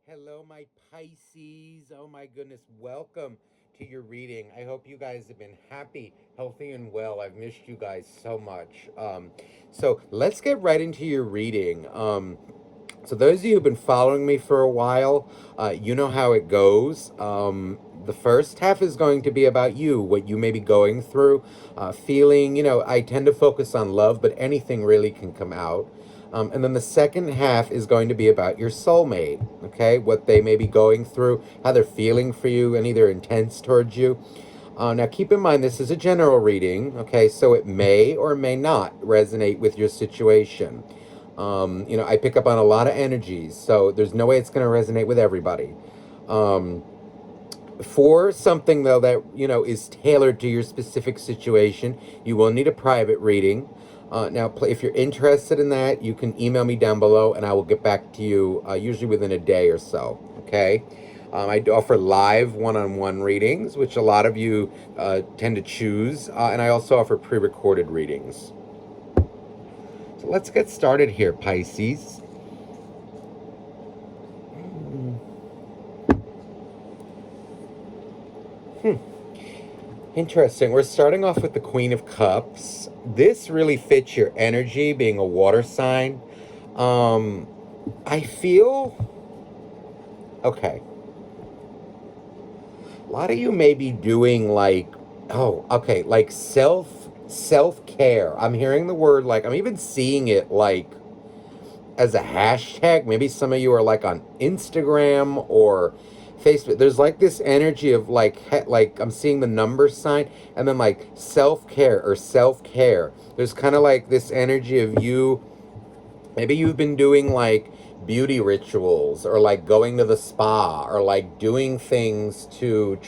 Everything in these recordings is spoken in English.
Hello, my Pisces. Oh, my goodness. Welcome to your reading. I hope you guys have been happy, healthy, and well. I've missed you guys so much. So let's get right into your reading. So those of you who've been following me for a while, you know how it goes. The first half is going to be about you, what you may be going through, feeling. I tend to focus on love, but anything really can come out. And then the second half is going to be about your soulmate, okay? What they may be going through, how they're feeling for you, any of their intents towards you. Now, keep in mind, this is a general reading, okay? So it may or may not resonate with your situation. I pick up on a lot of energies, so there's no way it's going to resonate with everybody. For something, though, that, is tailored to your specific situation, you will need a private reading. Now, if you're interested in that, you can email me down below, and I will get back to you usually within a day or so, okay? I offer live one-on-one readings, which a lot of you tend to choose, and I also offer pre-recorded readings. So let's get started here, Pisces. Interesting. We're starting off with the Queen of Cups. This really fits your energy, being a water sign. I feel okay. A lot of you may be doing like self-care. I'm hearing the word, like, I'm even seeing it like as a hashtag. Maybe some of you are like on Instagram or Facebook. There's like this energy of like I'm seeing the number sign and then like self-care or self-care. There's kind of like this energy of you. Maybe you've been doing like beauty rituals or like going to the spa or like doing things to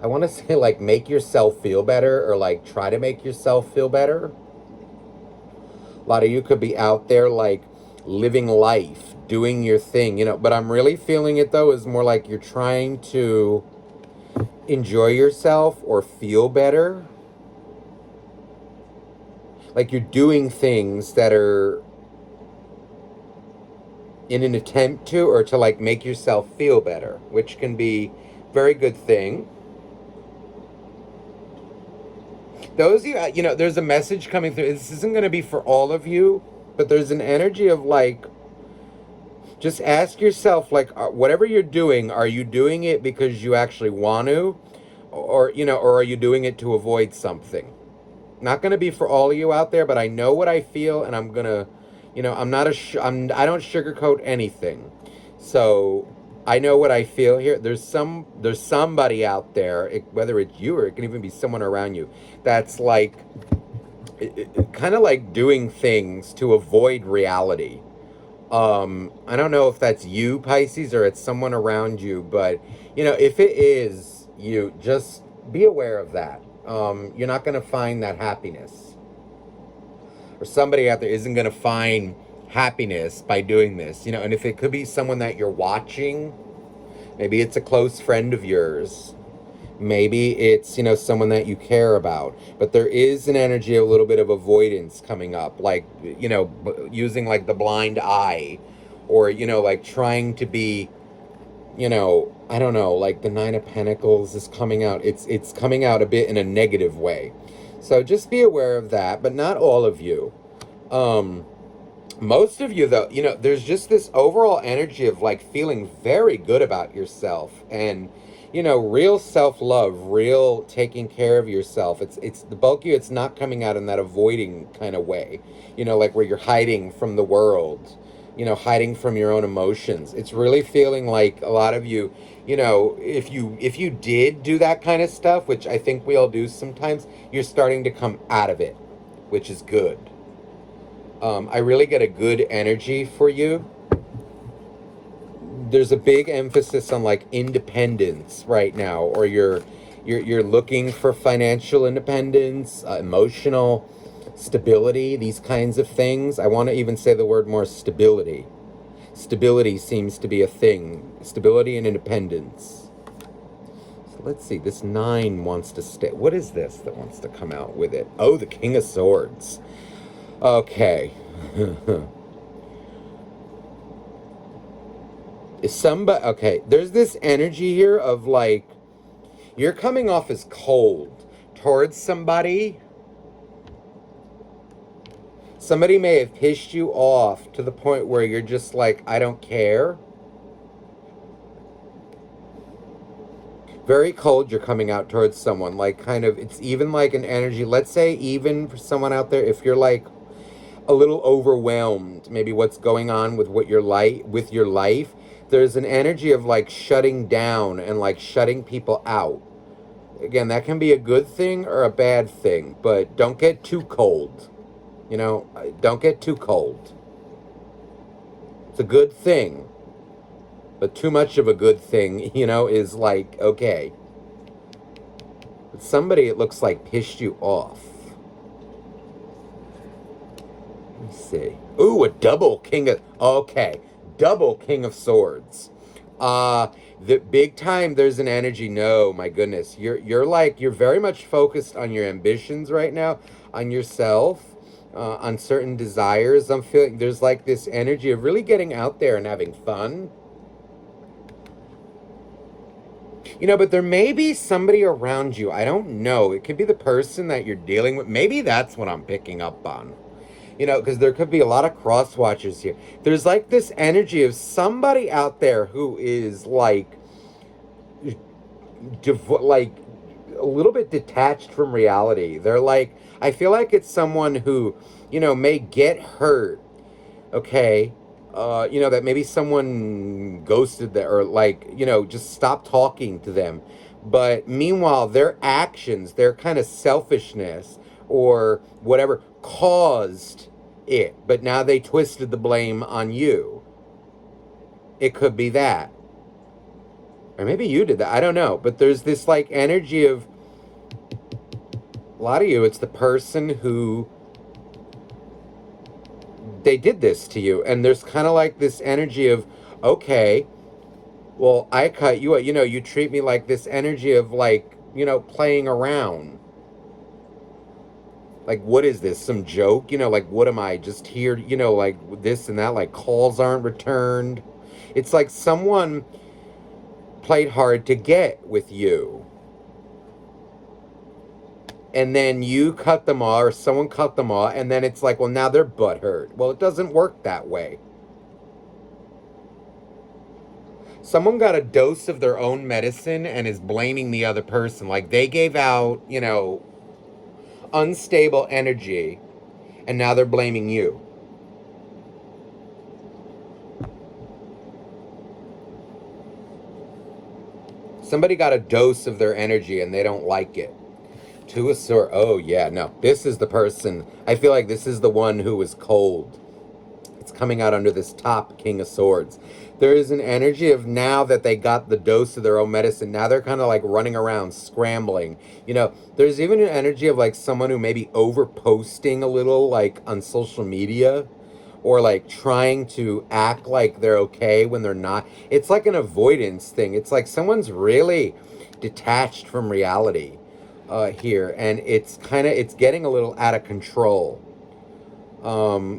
I want to say like make yourself feel better or like try to make yourself feel better. A lot of you could be out there like living life, doing your thing, but I'm really feeling it though is more like you're trying to enjoy yourself or feel better. Like you're doing things that are in an attempt to or to like make yourself feel better, which can be a very good thing. Those of you, there's a message coming through. This isn't going to be for all of you, but there's an energy of like, just ask yourself, like, whatever you're doing, are you doing it because you actually want to, or are you doing it to avoid something? Not going to be for all of you out there, but I know what I feel, and I'm gonna, I'm not I don't sugarcoat anything, so I know what I feel here. There's somebody out there, whether it's you or it can even be someone around you, that's like, kind of like doing things to avoid reality. I don't know if that's you, Pisces, or it's someone around you, but if it is you, just be aware of that. You're not going to find that happiness, or somebody out there isn't going to find happiness by doing this. And if it could be someone that you're watching, maybe it's a close friend of yours. Maybe it's, someone that you care about. But there is an energy, a little bit of avoidance coming up, like, using like the blind eye, or, like trying to be, I don't know, like the Nine of Pentacles is coming out. It's coming out a bit in a negative way. So just be aware of that, but not all of you. Most of you, though, there's just this overall energy of like feeling very good about yourself and, real self-love, real taking care of yourself. It's the bulk of you, it's not coming out in that avoiding kind of way, like where you're hiding from the world, hiding from your own emotions. It's really feeling like a lot of you, if you did do that kind of stuff, which I think we all do sometimes, you're starting to come out of it, which is good. I really get a good energy for you. There's a big emphasis on like independence right now, or you're looking for financial independence, emotional stability, these kinds of things. I want to even say the word more, stability. Stability seems to be a thing. Stability and independence. So let's see. This 9 wants to stay. What is this that wants to come out with it? Oh, the King of Swords. Okay. Somebody, okay, there's this energy here of like, you're coming off as cold towards somebody. Somebody may have pissed you off to the point where you're just like, I don't care. Very cold, you're coming out towards someone. Like, kind of, it's even like an energy. Let's say, even for someone out there, if you're like a little overwhelmed, maybe what's going on with what with your life, there's an energy of like shutting down and like shutting people out. Again, that can be a good thing or a bad thing, but don't get too cold. You know, don't get too cold. It's a good thing, but too much of a good thing, you know, is like, okay. But somebody, it looks like, pissed you off. Let's see. Ooh, a double king of... Okay. Double king of swords. The big time, there's an energy. No, my goodness. You're like, you're very much focused on your ambitions right now, on yourself, on certain desires. I'm feeling there's like this energy of really getting out there and having fun. You know, but there may be somebody around you. I don't know. It could be the person that you're dealing with. Maybe that's what I'm picking up on. You know, because there could be a lot of cross watchers here. There's like this energy of somebody out there who is like, like a little bit detached from reality. They're like, I feel like it's someone who, you know, may get hurt. Okay. You know, that maybe someone ghosted them or like, you know, just stopped talking to them. But meanwhile, their actions, their kind of selfishness or whatever caused it. But now they twisted the blame on you. It could be that. Or maybe you did that. I don't know. But there's this like energy of a lot of you, it's the person who they did this to you. And there's kind of like this energy of, okay, well, I cut you out. You know, you treat me like this energy of like, you know, playing around. Like, what is this? Some joke? You know, like, what am I just here? You know, like this and that, like calls aren't returned. It's like someone played hard to get with you. And then you cut them off, or someone cut them off, and then it's like, well, now they're butthurt. Well, it doesn't work that way. Someone got a dose of their own medicine and is blaming the other person. Like they gave out, you know, unstable energy, and now they're blaming you. Somebody got a dose of their energy and they don't like it. To a sword. Oh, yeah, no. This is the person. I feel like this is the one who was cold. It's coming out under this top King of Swords. There is an energy of now that they got the dose of their own medicine, now they're kind of like running around, scrambling. You know, there's even an energy of like someone who may be over posting a little, like on social media, or like trying to act like they're okay when they're not. It's like an avoidance thing. It's like someone's really detached from reality here, and it's getting a little out of control.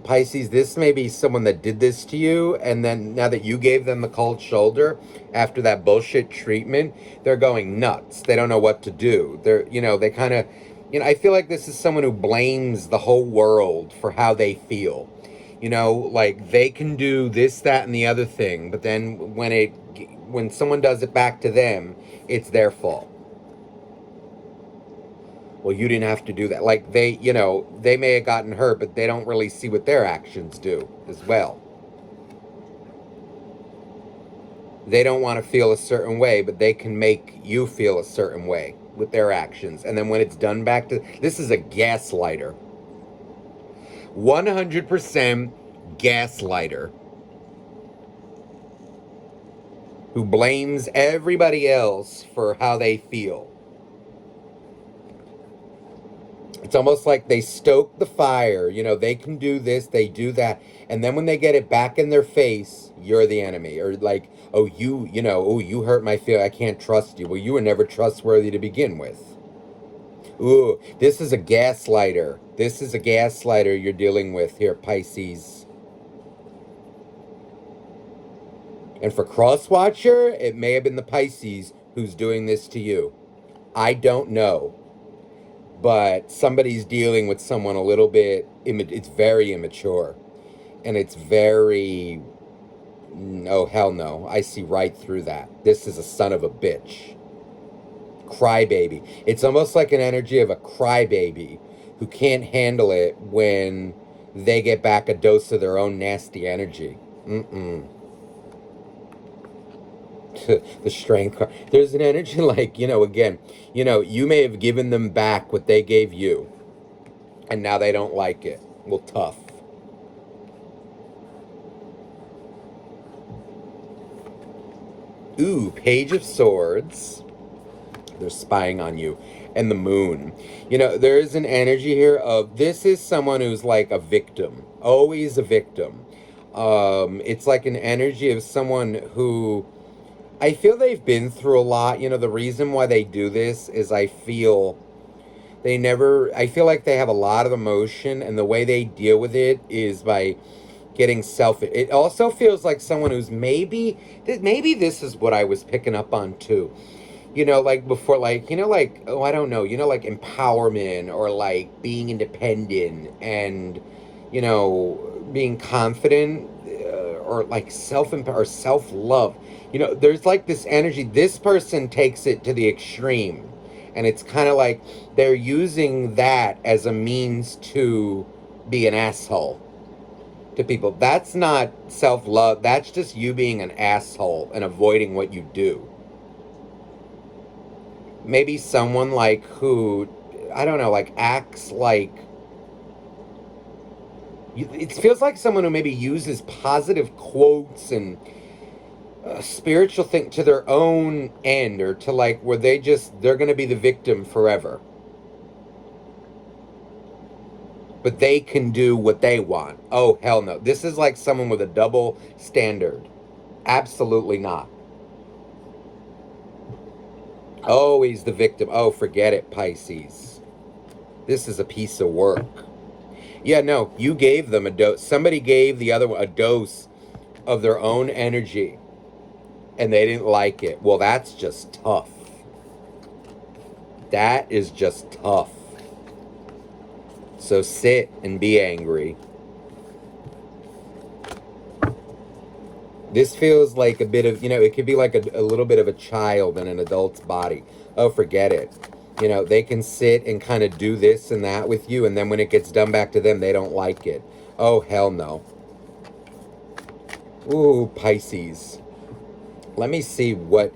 Pisces, this may be someone that did this to you, and then now that you gave them the cold shoulder after that bullshit treatment, they're going nuts. They don't know what to do. They're, you know, they kind of, you know, I feel like this is someone who blames the whole world for how they feel. You know, like they can do this, that, and the other thing, but then when someone does it back to them, it's their fault. Well, you didn't have to do that. Like they, you know, they may have gotten hurt, but they don't really see what their actions do as well. They don't want to feel a certain way, but they can make you feel a certain way with their actions. And then when it's done back to, this is a gaslighter. 100% gaslighter. Who blames everybody else for how they feel. It's almost like they stoke the fire. You know, they can do this, they do that. And then when they get it back in their face, you're the enemy. Or like, oh, you know, oh, you hurt my feeling. I can't trust you. Well, you were never trustworthy to begin with. Ooh, this is a gaslighter. This is a gaslighter you're dealing with here, Pisces. And for cross-watcher, it may have been the Pisces who's doing this to you. I don't know. But somebody's dealing with someone a little bit, it's very immature. And it's very, oh, hell no. I see right through that. This is a son of a bitch. Crybaby. It's almost like an energy of a crybaby who can't handle it when they get back a dose of their own nasty energy. The strength card. There's an energy like, again, you may have given them back what they gave you, and now they don't like it. Well, tough. Ooh, Page of Swords. They're spying on you. And the Moon. There is an energy here of, this is someone who's like a victim. Always a victim. It's like an energy of someone who, I feel they've been through a lot. The reason why they do this is I feel like they have a lot of emotion, and the way they deal with it is by getting selfish. It also feels like someone who's maybe this is what I was picking up on too. Like before, like, oh, I don't know, like empowerment or like being independent and, being confident or like or self-love. There's like this energy. This person takes it to the extreme. And it's kind of like they're using that as a means to be an asshole to people. That's not self-love. That's just you being an asshole and avoiding what you do. Maybe someone like who, I don't know, like acts like, it feels like someone who maybe uses positive quotes and spiritual thing to their own end, or to like where they're going to be the victim forever. But they can do what they want. Oh, hell no. This is like someone with a double standard. Absolutely not. Always the victim. Oh, forget it, Pisces. This is a piece of work. Yeah, no, you gave them a dose. Somebody gave the other one a dose of their own energy, and they didn't like it. Well, that's just tough. That is just tough. So sit and be angry. This feels like a bit of, it could be like a little bit of a child in an adult's body. Oh, forget it. They can sit and kind of do this and that with you, and then when it gets done back to them, they don't like it. Oh, hell no. Ooh, Pisces. Let me just see, wait.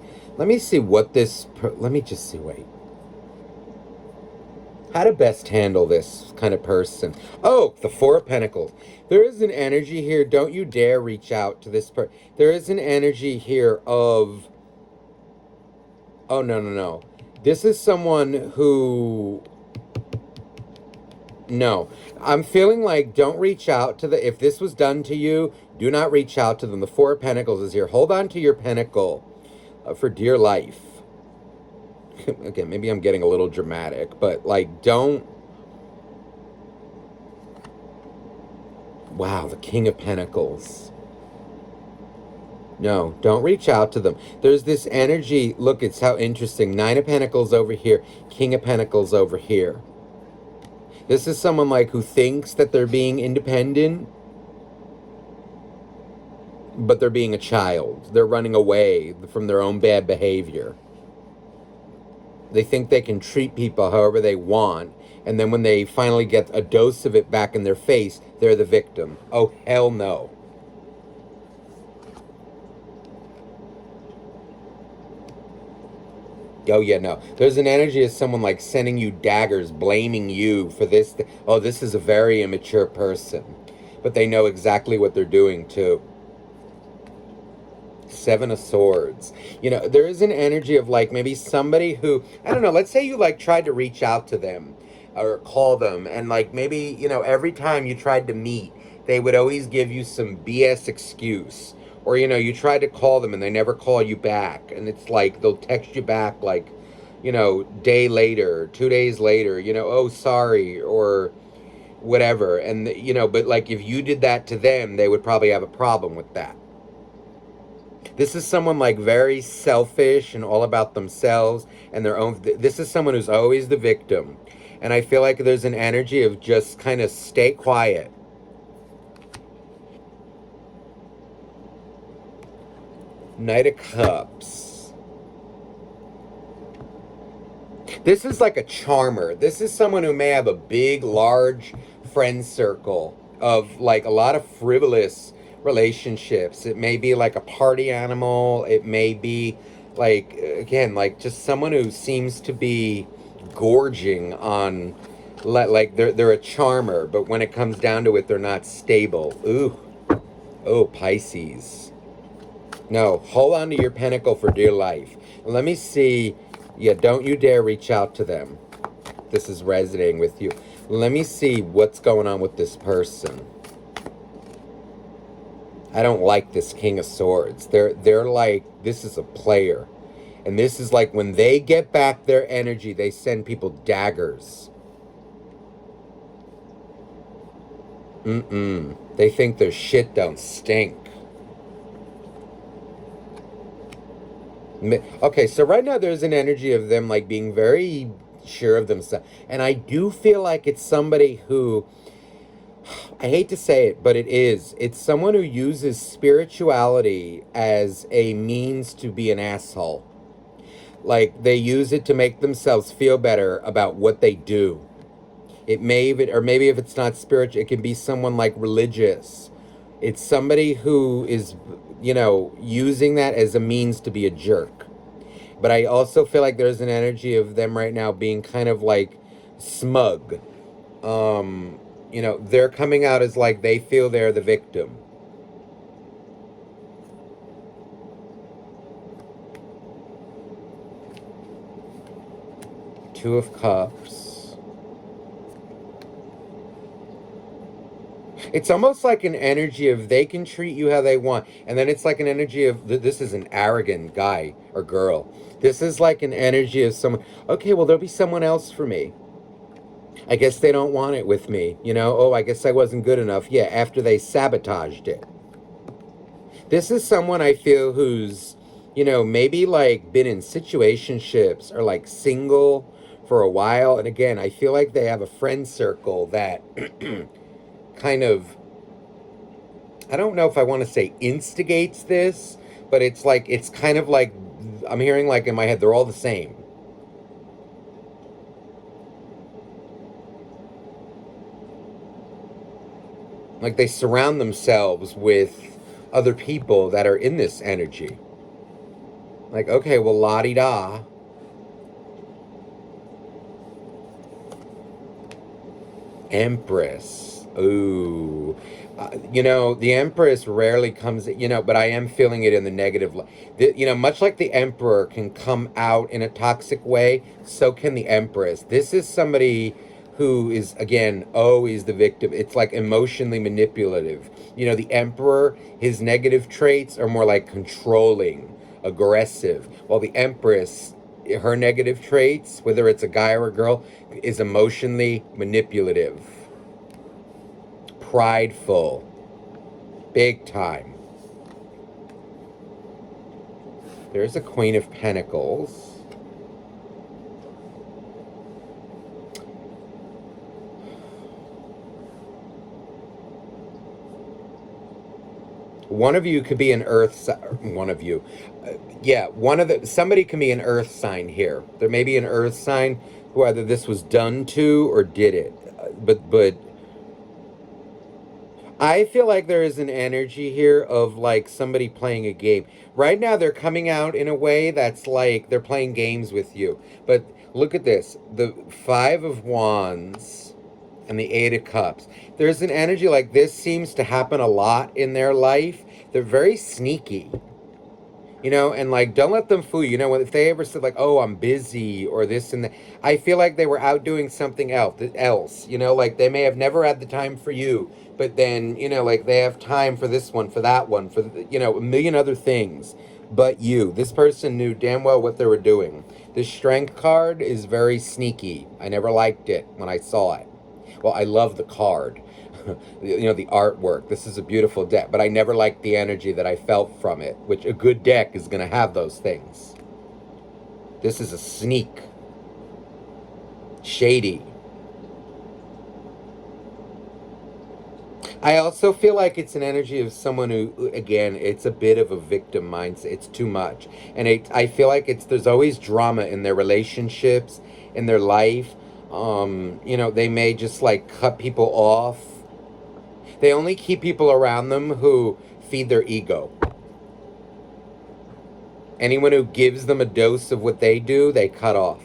How to best handle this kind of person. Oh, the Four of Pentacles. There is an energy here. Don't you dare reach out to this person. There is an energy here of, oh, no. This is someone who, no. I'm feeling like don't reach out to if this was done to you, do not reach out to them. The Four of Pentacles is here. Hold on to your pentacle for dear life. Again, maybe I'm getting a little dramatic, but like, don't. Wow, the King of Pentacles. No, don't reach out to them. There's this energy. Look, it's how interesting. Nine of Pentacles over here. King of Pentacles over here. This is someone like who thinks that they're being independent, but they're being a child. They're running away from their own bad behavior. They think they can treat people however they want, and then when they finally get a dose of it back in their face, they're the victim. Oh, hell no. Oh, yeah, no. There's an energy of someone like sending you daggers, blaming you for this. Oh, this is a very immature person. But they know exactly what they're doing, too. Seven of Swords. There is an energy of like maybe somebody who, I don't know, let's say you like tried to reach out to them or call them, and like maybe, every time you tried to meet, they would always give you some BS excuse. Or, you tried to call them and they never call you back. And it's like they'll text you back like, day later, 2 days later, oh, sorry, or whatever. And, but like if you did that to them, they would probably have a problem with that. This is someone like very selfish and all about themselves and their own. This is someone who's always the victim. And I feel like there's an energy of just kind of stay quiet. Knight of Cups. This is like a charmer. This is someone who may have a big, large friend circle of like a lot of frivolous relationships. It may be like a party animal. It may be like, again, like just someone who seems to be gorging on, like they're a charmer, but when it comes down to it, they're not stable. Ooh. Oh, Pisces. No, hold on to your pentacle for dear life. Let me see. Yeah, don't you dare reach out to them. This is resonating with you. Let me see what's going on with this person. I don't like this King of Swords. They're like, this is a player. And this is like when they get back their energy, they send people daggers. They think their shit don't stink. Okay, so right now there's an energy of them like being very sure of themselves. And I do feel like it's somebody who, I hate to say it, but it is. It's someone who uses spirituality as a means to be an asshole. Like they use it to make themselves feel better about what they do. It may even, or maybe if it's not spiritual, it can be someone like religious. It's somebody who is, using that as a means to be a jerk. But I also feel like there's an energy of them right now being kind of like smug. They're coming out as like they feel they're the victim. Two of Cups. It's almost like an energy of they can treat you how they want. And then it's like an energy of this is an arrogant guy or girl. This is like an energy of someone, okay, well, there'll be someone else for me. I guess they don't want it with me. Oh, I guess I wasn't good enough. Yeah, after they sabotaged it. This is someone I feel who's, maybe like been in situationships or like single for a while. And again, I feel like they have a friend circle that kind of, I don't know if I want to say instigates this, but it's like, it's kind of like, I'm hearing like in my head, they're all the same. Like they surround themselves with other people that are in this energy. Like, okay, well, la-di-da. Empress. Ooh. The Empress rarely comes, but I am feeling it in the negative. Much like the Emperor can come out in a toxic way, so can the Empress. This is somebody who is, again, always the victim. It's like emotionally manipulative. The Emperor, his negative traits are more like controlling, aggressive, while the Empress, her negative traits, whether it's a guy or a girl, is emotionally manipulative, prideful, big time. There's a Queen of Pentacles. One of you could be an earth, one of you. Somebody can be an earth sign here. There may be an earth sign who either this was done to or did it. But I feel like there is an energy here of like somebody playing a game. Right now they're coming out in a way that's like they're playing games with you. But look at this. The Five of Wands and the Eight of Cups. There's an energy like this seems to happen a lot in their life. They're very sneaky. And like, don't let them fool you. If they ever said like, oh, I'm busy or this and that, I feel like they were out doing something else. Like they may have never had the time for you, but then, like they have time for this one, for that one, for, a million other things. But this person knew damn well what they were doing. The Strength card is very sneaky. I never liked it when I saw it. Well, I love the card. the artwork. This is a beautiful deck, but I never liked the energy that I felt from it, which a good deck is going to have those things. This is a sneak. Shady. I also feel like it's an energy of someone who, again, it's a bit of a victim mindset. It's too much. And I feel like there's always drama in their relationships, in their life. They may just like cut people off. They only keep people around them who feed their ego. Anyone who gives them a dose of what they do, they cut off.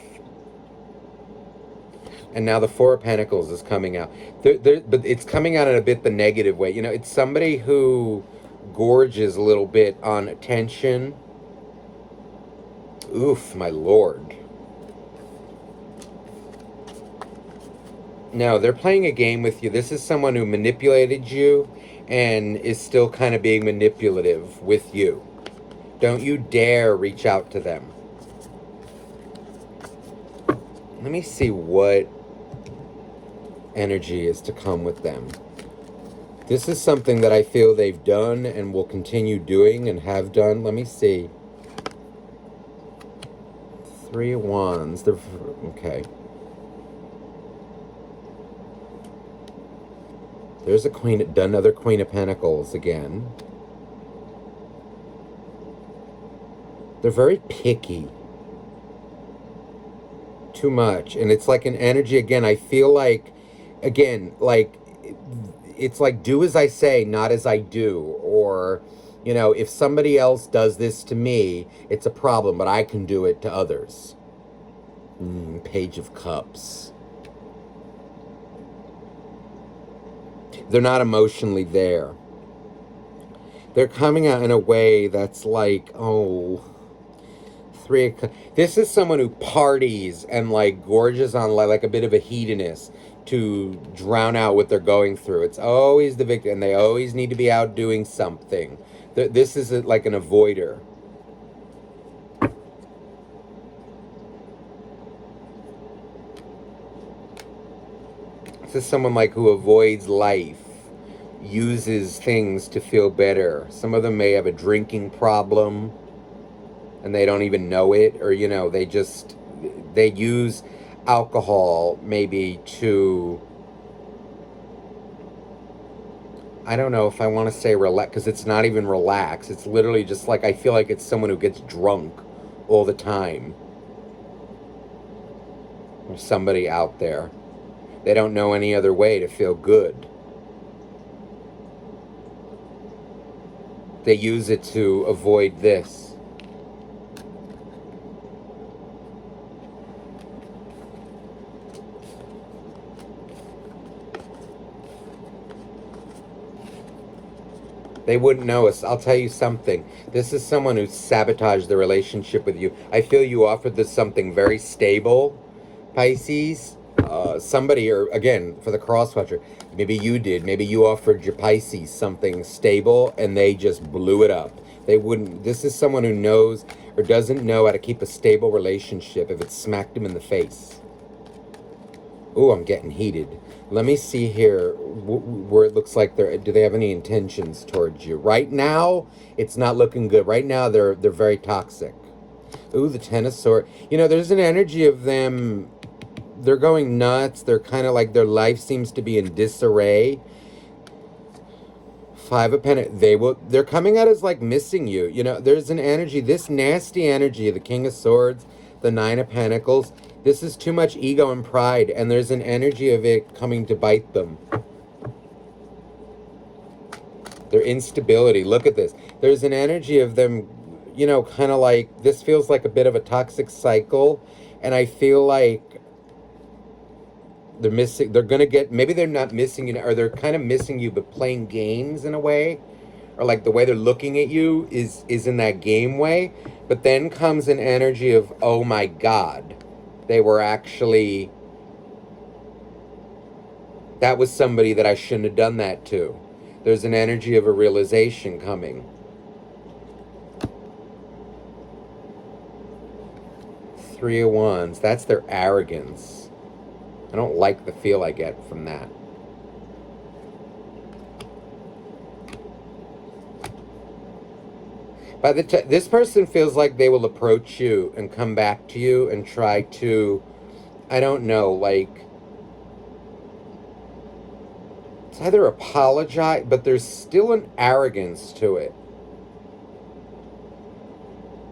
And now the Four of Pentacles is coming out. But it's coming out in a bit the negative way. It's somebody who gorges a little bit on attention. Oof, my lord. No, they're playing a game with you. This is someone who manipulated you and is still kind of being manipulative with you. Don't you dare reach out to them. Let me see what energy is to come with them. This is something that I feel they've done and will continue doing and have done. Let me see. 3 of Wands. They're okay. There's another Queen of Pentacles again. They're very picky. Too much. And it's like an energy, again, I feel like, it's like do as I say, not as I do. Or, if somebody else does this to me, it's a problem, but I can do it to others. Page of Cups. They're not emotionally there. They're coming out in a way that's like, this is someone who parties and like gorges on like a bit of a hedonist to drown out what they're going through. It's always the victim, and they always need to be out doing something. This is like an avoider. This is someone like who avoids life, uses things to feel better. Some of them may have a drinking problem and they don't even know it, or they use alcohol maybe to, I don't know if I want to say relax, because it's not even relax. It's literally just like, I feel like it's someone who gets drunk all the time. There's somebody out there. They don't know any other way to feel good. They use it to avoid this. They wouldn't know us. I'll tell you something. This is someone who sabotaged the relationship with you. I feel you offered this something very stable, Pisces. Somebody, or again, for the cross-watcher, maybe you did. Maybe you offered your Pisces something stable and they just blew it up. They wouldn't. This is someone who knows or doesn't know how to keep a stable relationship if it smacked them in the face. Ooh, I'm getting heated. Let me see here where it looks like do they have any intentions towards you? Right now, it's not looking good. Right now, they're very toxic. Ooh, the Ten of Swords. There's an energy of them. They're going nuts. They're kind of like their life seems to be in disarray. 5 of Pentacles. They're coming out as like missing you. There's an energy, this nasty energy of the King of Swords, the 9 of Pentacles. This is too much ego and pride, and there's an energy of it coming to bite them. Their instability. Look at this. There's an energy of them, kind of like, this feels like a bit of a toxic cycle, and I feel like they're missing, maybe they're not missing you, or they're kind of missing you, but playing games in a way, or like the way they're looking at you is in that game way. But then comes an energy of, oh my God, they were actually, that was somebody that I shouldn't have done that to. There's an energy of a realization coming. 3 of Wands. That's their arrogance. I don't like the feel I get from that. By the time this person feels like they will approach you and come back to you and try to, I don't know, like it's either apologize, but there's still an arrogance to it.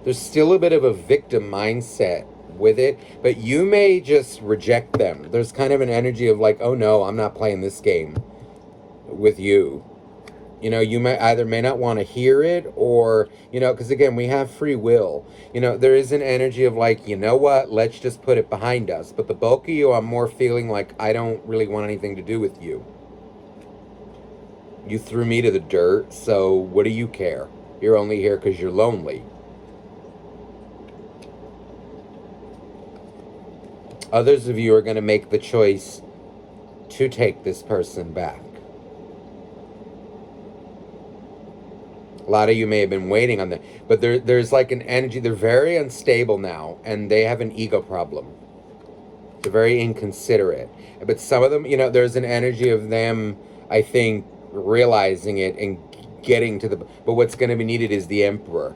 There's still a bit of a victim mindset with it, but you may just reject them. There's kind of an energy of like, oh no, I'm not playing this game with you. You know, you may not want to hear it, or, you know, because again, we have free will. You know, there is an energy of like, you know what, let's just put it behind us. But the bulk of you, I'm more feeling like I don't really want anything to do with you. You threw me to the dirt, so what do you care? You're only here because you're lonely. Others of you are going to make the choice to take this person back. A lot of you may have been waiting on that, but there's like an energy. They're very unstable now, and they have an ego problem. They're very inconsiderate. But some of them, you know, there's an energy of them, I think, realizing it and getting to the... But what's going to be needed is the Emperor.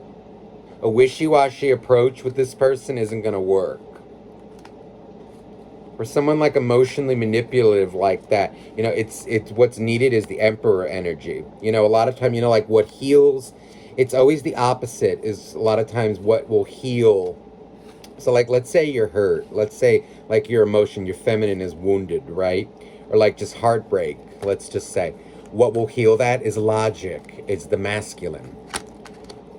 A wishy-washy approach with this person isn't going to work. For someone like emotionally manipulative like that, you know, it's what's needed is the Emperor energy. You know, a lot of time, you know, like what heals, it's always the opposite is a lot of times what will heal. So like, let's say you're hurt. Let's say like your emotion, your feminine is wounded, right? Or like just heartbreak, let's just say. What will heal that is logic. It's the masculine.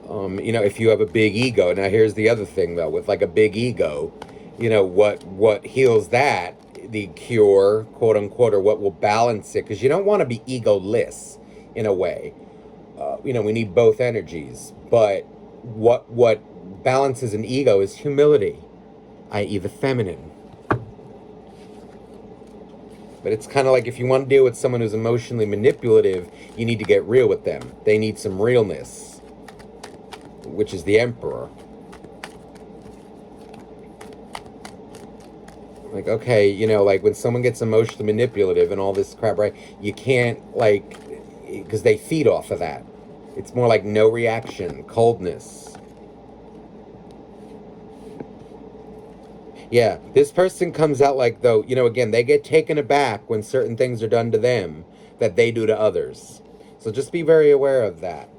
You know, if you have a big ego, now here's the other thing though, with like a big ego, you know, what heals that, the cure, quote unquote, or what will balance it, because you don't want to be egoless in a way. You know, we need both energies, but what balances an ego is humility, i.e. the feminine. But it's kind of like if you want to deal with someone who's emotionally manipulative, you need to get real with them. They need some realness, which is the Emperor. Like, okay, you know, like when someone gets emotionally manipulative and all this crap, right, you can't, like, because they feed off of that. It's more like no reaction, coldness. Yeah, this person comes out like, though, you know, again, they get taken aback when certain things are done to them that they do to others. So just be very aware of that.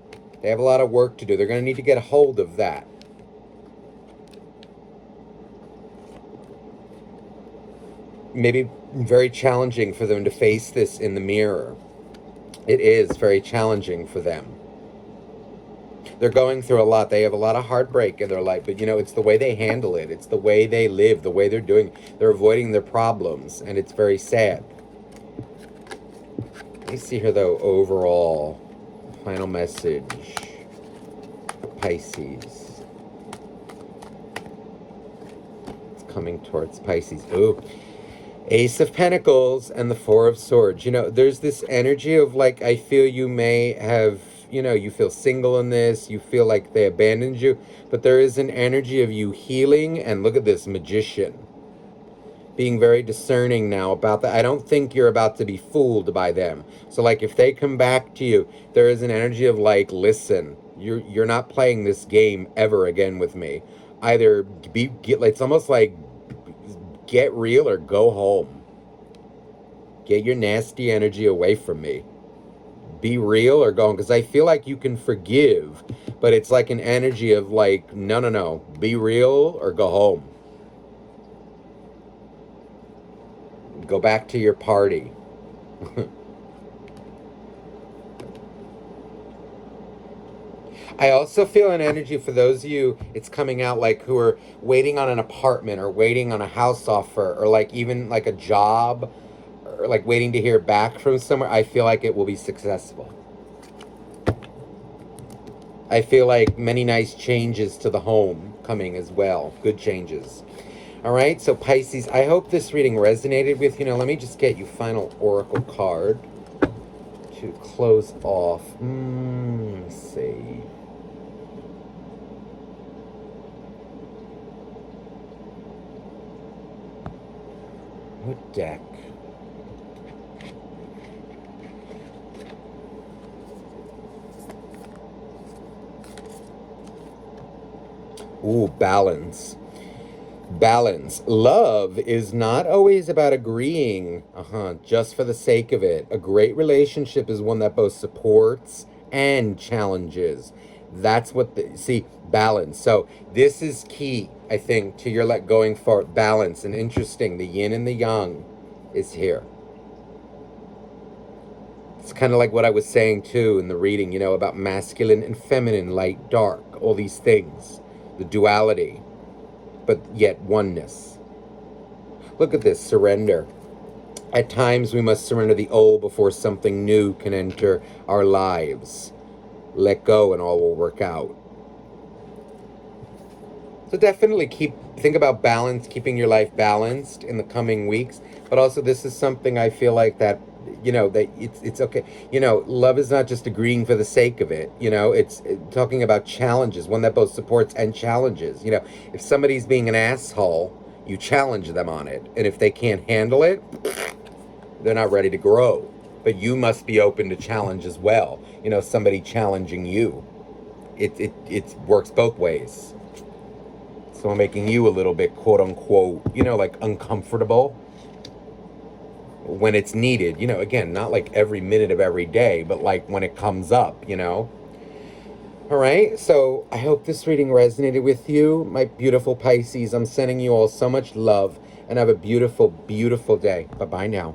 They have a lot of work to do. They're going to need to get a hold of that. Maybe very challenging for them to face this in the mirror. It is very challenging for them. They're going through a lot. They have a lot of heartbreak in their life, but you know, it's the way they handle it. It's the way they live, the way they're doing. They're avoiding their problems, and it's very sad. Let me see here, though, overall. Final message. Pisces. It's coming towards Pisces. Ooh. Ace of Pentacles and the Four of Swords. You know, there's this energy of like, I feel you may have, you know, you feel single in this, you feel like they abandoned you, but there is an energy of you healing, and look at this, Magician. Being very discerning now about that. I don't think you're about to be fooled by them. So like if they come back to you, there is an energy of like, listen, you're not playing this game ever again with me. Either it's almost like get real or go home. Get your nasty energy away from me. Be real or go home. Because I feel like you can forgive, but it's like an energy of like, no. Be real or go home. Go back to your party. I also feel an energy for those of you, it's coming out like who are waiting on an apartment or waiting on a house offer or like even like a job or like waiting to hear back from somewhere. I feel like it will be successful. I feel like many nice changes to the home coming as well. Good changes. All right, so Pisces, I hope this reading resonated with you. Now, let me just get you final oracle card to close off. Let's see. What deck? Ooh, balance. Balance. Love is not always about agreeing, just for the sake of it. A great relationship is one that both supports and challenges. That's what see, balance. So this is key, I think, to your let going for balance. And interesting, the yin and the yang is here. It's kind of like what I was saying too in the reading, about masculine and feminine, light, dark, all these things, the duality, but yet oneness. Look at this, surrender. At times we must surrender the old before something new can enter our lives. Let go and all will work out. So definitely think about balance, keeping your life balanced in the coming weeks. But also this is something I feel like that, that it's okay. Love is not just agreeing for the sake of it. It's talking about challenges, one that both supports and challenges. If somebody's being an asshole, you challenge them on it. And if they can't handle it, they're not ready to grow. But you must be open to challenge as well. Somebody challenging you. It works both ways. So I'm making you a little bit, quote unquote, like uncomfortable when it's needed. Again, not like every minute of every day, but like when it comes up. All right. So I hope this reading resonated with you, my beautiful Pisces. I'm sending you all so much love and have a beautiful, beautiful day. Bye-bye now.